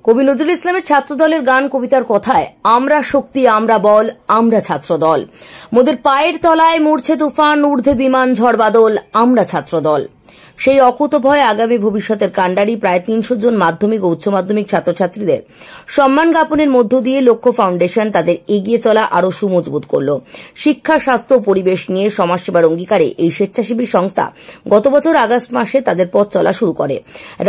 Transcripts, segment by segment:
কবি নজরুল ইসলামের ছাত্রদলের গান কবিতার কথায় আমরা শক্তি, আমরা বল, আমরা ছাত্রদল। মোদের পায়ের তলায় মরছে তুফান, ঊর্ধ্বে বিমান ঝড় বাদল, আমরা ছাত্রদল। সেই অকুতভয় আগামী ভবিষ্যতের কাণ্ডারি প্রায় ৩০০ জন মাধ্যমিক ও উচ্চ মাধ্যমিক ছাত্রছাত্রীদের সম্মান জ্ঞাপনের মধ্য দিয়ে লক্ষ্য ফাউন্ডেশন তাদের এগিয়ে চলা আরও সুমজবুত করল। শিক্ষা, স্বাস্থ্য ও পরিবেশ নিয়ে সমাজসেবার অঙ্গীকারে এই স্বেচ্ছাসেবী সংস্থা গত বছর আগস্ট মাসে তাদের পথ চলা শুরু করে।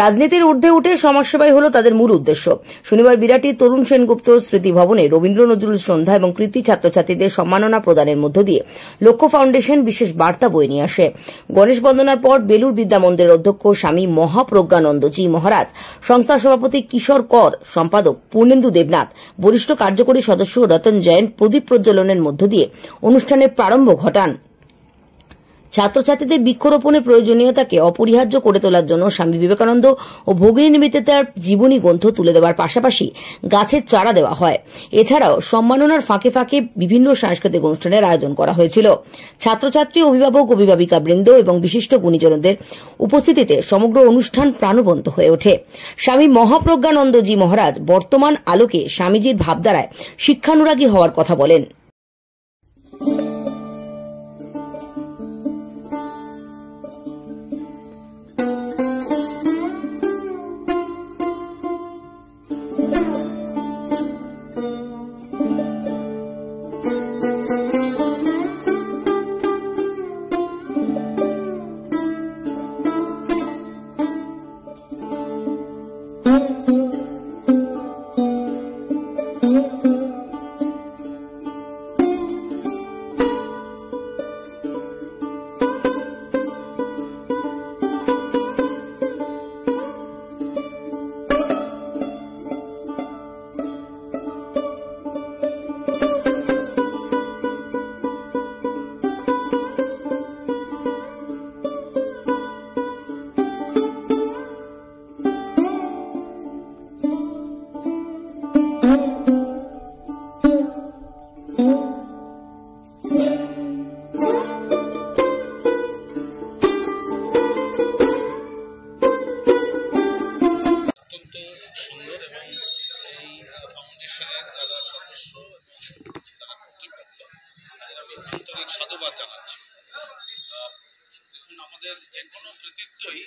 রাজনীতির ঊর্ধ্বে উঠে সমাজসেবাই হল তাদের মূল উদ্দেশ্য। শনিবার বিরাটি তরুণ সেনগুপ্ত স্মৃতি ভবনে রবীন্দ্র নজরুল সন্ধ্যা এবং কৃতি ছাত্রছাত্রীদের সম্মাননা প্রদানের মধ্য দিয়ে লক্ষ্য ফাউন্ডেশন বিশেষ বার্তা বয়ে নিয়ে আসে। গণেশ বন্দনার পর বেলুর মন্দিরের অধ্যক্ষ স্বামী মহাপ্রজ্ঞানন্দজি মহারাজ, সংস্থার সভাপতি কিশোর কর, সম্পাদক পূর্ণেন্দু দেবনাথ, বরিষ্ঠ কার্যকরী সদস্য রতন জৈন প্রদীপ প্রজ্বলনের মধ্য দিয়ে অনুষ্ঠানের প্রারম্ভ ঘটান। ছাত্রছাত্রীদের বৃক্ষরোপণের প্রয়োজনীয়তাকে অপরিহার্য করে তোলার জন্য স্বামী বিবেকানন্দ ও ভগিনী নিবেদিতার জীবনী গ্রন্থ তুলে দেওয়ার পাশাপাশি গাছের চারা দেওয়া হয়। এছাড়াও সম্মাননার ফাঁকে ফাঁকে বিভিন্ন সাংস্কৃতিক অনুষ্ঠানের আয়োজন করা হয়েছিল। ছাত্রছাত্রী, অভিভাবক, অভিভাবিকা বৃন্দ এবং বিশিষ্ট গুণীজনদের উপস্থিতিতে সমগ্র অনুষ্ঠান প্রাণবন্ত হয়ে ওঠে। স্বামী মহাপ্রজ্ঞানন্দজি মহারাজ বর্তমান আলোকে স্বামীজির ভাবধারায় শিক্ষানুরাগী হওয়ার কথা বলেন। সাধুবাদ জানাচ্ছি। দেখুন, আমাদের যে কোনো কৃতিত্বই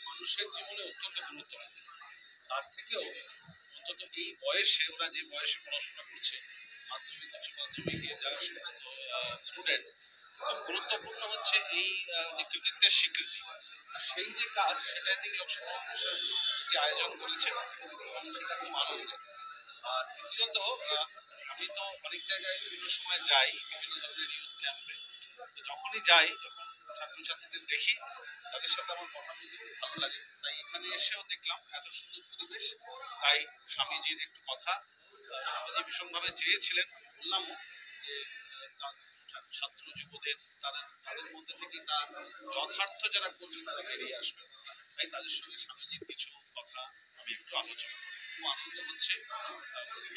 মানুষের জীবনে অত্যন্ত গুরুত্বপূর্ণ। তার থেকেও অন্তত এই বয়সে, ওরা যে বয়সে পড়াশোনা করছে, মাধ্যমিক, উচ্চ মাধ্যমিকে যারা সমস্ত স্টুডেন্ট, গুরুত্বপূর্ণ হচ্ছে এই কৃতিত্বের স্বীকৃতি। সেই যে কাজ, সেটা থেকে লক্ষ্য ফাউন্ডেশন একটি আয়োজন করেছে, সেটা খুব আনন্দ। আর দ্বিতীয়ত, আমি তো অনেক জায়গায় বিভিন্ন সময় যাই, বিভিন্ন ধরনের ইউথ ক্যাম্পে। যখনই যাই, যখন ছাত্রছাত্রীদের দেখি, তাদের সাথে আমার কথা বলতে খুব ভালো লাগে। তাই এখানে এসেও দেখলাম এত সুন্দর পরিবেশ। তাই স্বামীজির একটু কথা, স্বামীজি ভীষণভাবে চেয়েছিলেন, বললাম যে ছাত্র যুবদের তাদের মধ্যে থেকে তার যথার্থ যারা করছে তারা বেরিয়ে আসবে। তাই তাদের সঙ্গে স্বামীজির কিছু কথা আমি একটু আলোচনা করি। খুব আনন্দ হচ্ছে,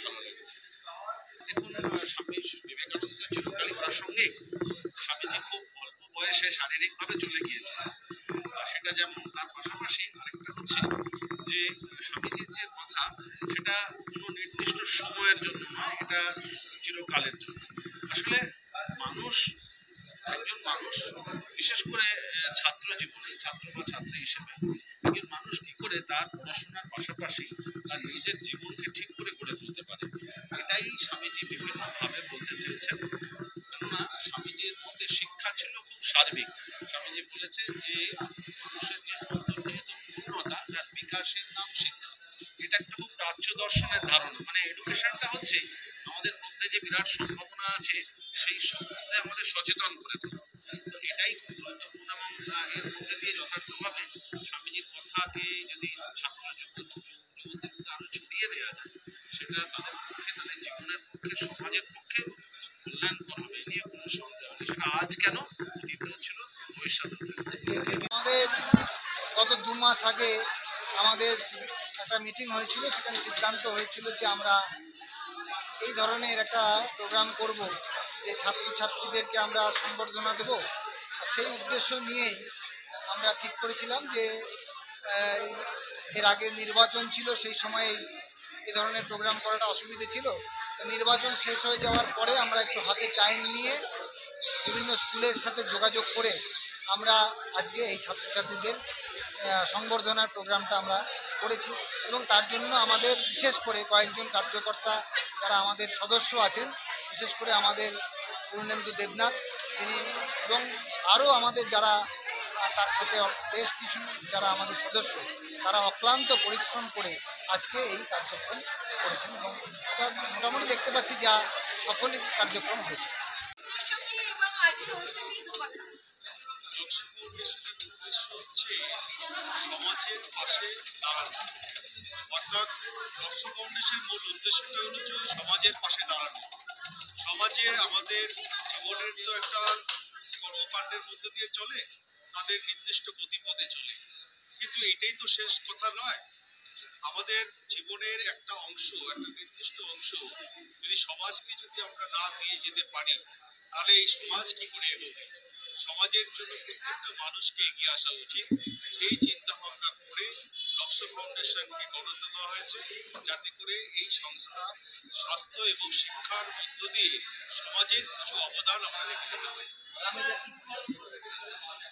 ভালো লেগেছে। দেখুন, স্বামী বিবেকানন্দ চিরকালই প্রাসঙ্গিক। স্বামীজি খুব অল্প বয়সে শারীরিকভাবে চলে গিয়েছে, সেটা যেমন। তার পাশাপাশি আরেকটা হচ্ছে যে স্বামীজির যে কথা, সেটা কোনো নির্দিষ্ট সময়ের জন্য নয়, এটা চিরকালের জন্য। আসলে একজন মানুষ, বিশেষ করে ছাত্র জীবনে, ছাত্র বা ছাত্রী হিসেবে একজন মানুষ কি করে তার পড়াশোনার পাশাপাশি তার নিজের জীবনকে ঠিক করে গড়ে তুলতে পারে, এটাই স্বামীজি বিভিন্নভাবে বলতে চেয়েছেন। কেননা স্বামীজির মধ্যে শিক্ষা ছিল খুব সার্বিক। স্বামীজি বলেছেন যে মানুষের যে অন্তর্নিহিত পূর্ণতা, তার বিকাশের নাম শিক্ষা। এটা একটা খুব প্রাচ্য দর্শনের ধারণা। মানে এডুকেশনটা হচ্ছে আমাদের মধ্যে যে বিরাট সম্ভাবনা আছে, সেই সম্বন্ধে আমাদের সচেতন করে তোলা। এটাই খুব গুরুত্বপূর্ণ। এবং এর মধ্যে দিয়ে যথার্থভাবে স্বামীজির কথাকে যদি ছাত্র যুবকদের আরো ছড়িয়ে দেওয়া যায়, সেটা তাদের পক্ষে, তাদের জীবনের পক্ষে, সমাজের পক্ষে খুব কল্যাণকর হবে, নিয়ে কোনো সন্দেহ নেই। সেটা আজ কেন, অতীতেও ছিল, ভবিষ্যতে। আমাদের গত 2 মাস আগে আমাদের একটা মিটিং হয়েছিল, সেখানে সিদ্ধান্ত হয়েছিল যে আমরা এই ধরনের একটা প্রোগ্রাম করব, যে ছাত্রছাত্রীদেরকে আমরা সম্বর্ধনা দেব। সেই উদ্দেশ্য নিয়েই আমরা ঠিক করেছিলাম যে এর আগে নির্বাচন ছিল, সেই সময়ে এই ধরনের প্রোগ্রাম করাটা অসুবিধে ছিল। তো নির্বাচন শেষ হয়ে যাওয়ার পরে আমরা একটু হাতে টাইম নিয়ে বিভিন্ন স্কুলের সাথে যোগাযোগ করে আমরা আজকে এই ছাত্রছাত্রীদের সংবর্ধনার প্রোগ্রামটা আমরা করেছি এবং তার জন্য আমাদের বিশেষ করে কয়েকজন কার্যকর্তা যারা আমাদের সদস্য আছেন, বিশেষ করে আমাদের পূর্ণেন্দু দেবনাথ তিনি এবং আরও আমাদের যারা তার সাথে বেশ কিছু যারা আমাদের সদস্য তারা অক্লান্ত পরিশ্রম করে আজকে এই কার্যক্রম করেছেন এবং এটা মোটামুটি দেখতে পাচ্ছি যা সফল কার্যক্রম হয়েছে। লোকসভা উদ্দেশ্যের উদ্দেশ্য হচ্ছে সমাজের পাশে দাঁড়ানো, অর্থাৎ লোকসভা ফাউন্ডেশনের মূল উদ্দেশ্যটা হলো যে সমাজের পাশে দাঁড়ানো। সমাজে আমাদের জীবনের তো একটা কর্মকাণ্ডের মধ্যে দিয়ে চলে, তাদের নির্দিষ্ট গতিপথে চলে, কিন্তু এটাই তো শেষ কথা নয়। আমাদের জীবনের একটা অংশ, একটা নির্দিষ্ট অংশ যদি সমাজকে যদি আমরা না দিয়ে যেতে পারি তাহলে এই সমাজ কি করে এগোবে? সমাজের জন্য প্রত্যেকটা মানুষকে এগিয়ে আসা উচিত। সেই চিন্তা ভাবনা করে লক্ষ্য ফাউন্ডেশনকে গড়ে তোলা হয়েছে, যাতে করে এই সংস্থা স্বাস্থ্য এবং শিক্ষার মধ্য দিয়ে সমাজের কিছু অবদান আমরা রেখে যেতে পারি।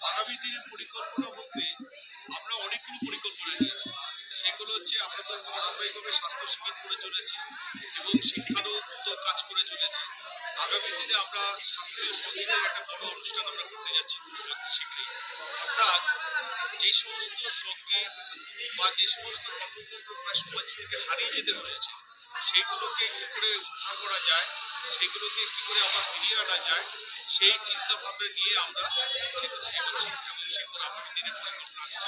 আগামী দিনের পরিকল্পনা বলতে আমরা অনেকগুলো পরিকল্পনা নিয়েছি। সেগুলো হচ্ছে আমরা তো ধারাবাহিকভাবে স্বাস্থ্য শিবির করে চলেছি এবং শিক্ষারও তো কাজ করে চলেছি। আগামী দিনে আমরা শাস্ত্রীয় সঙ্গীতের একটা বড় অনুষ্ঠান আমরা করতে যাচ্ছি শীঘ্রই। অর্থাৎ যে সমস্ত সঙ্গীত বা যে সমস্ত কর্মকাণ্ড সমাজ থেকে হারিয়ে যেতে বসেছে সেইগুলোকে কি করে উদ্ধার করা যায়, সেগুলোকে কি করে আবার ফিরিয়ে আনা যায়, সেই চিন্তা ভাবনা নিয়ে আমরা এগোচ্ছি এবং সেগুলো আগামী দিনে পরিকল্পনা আছে।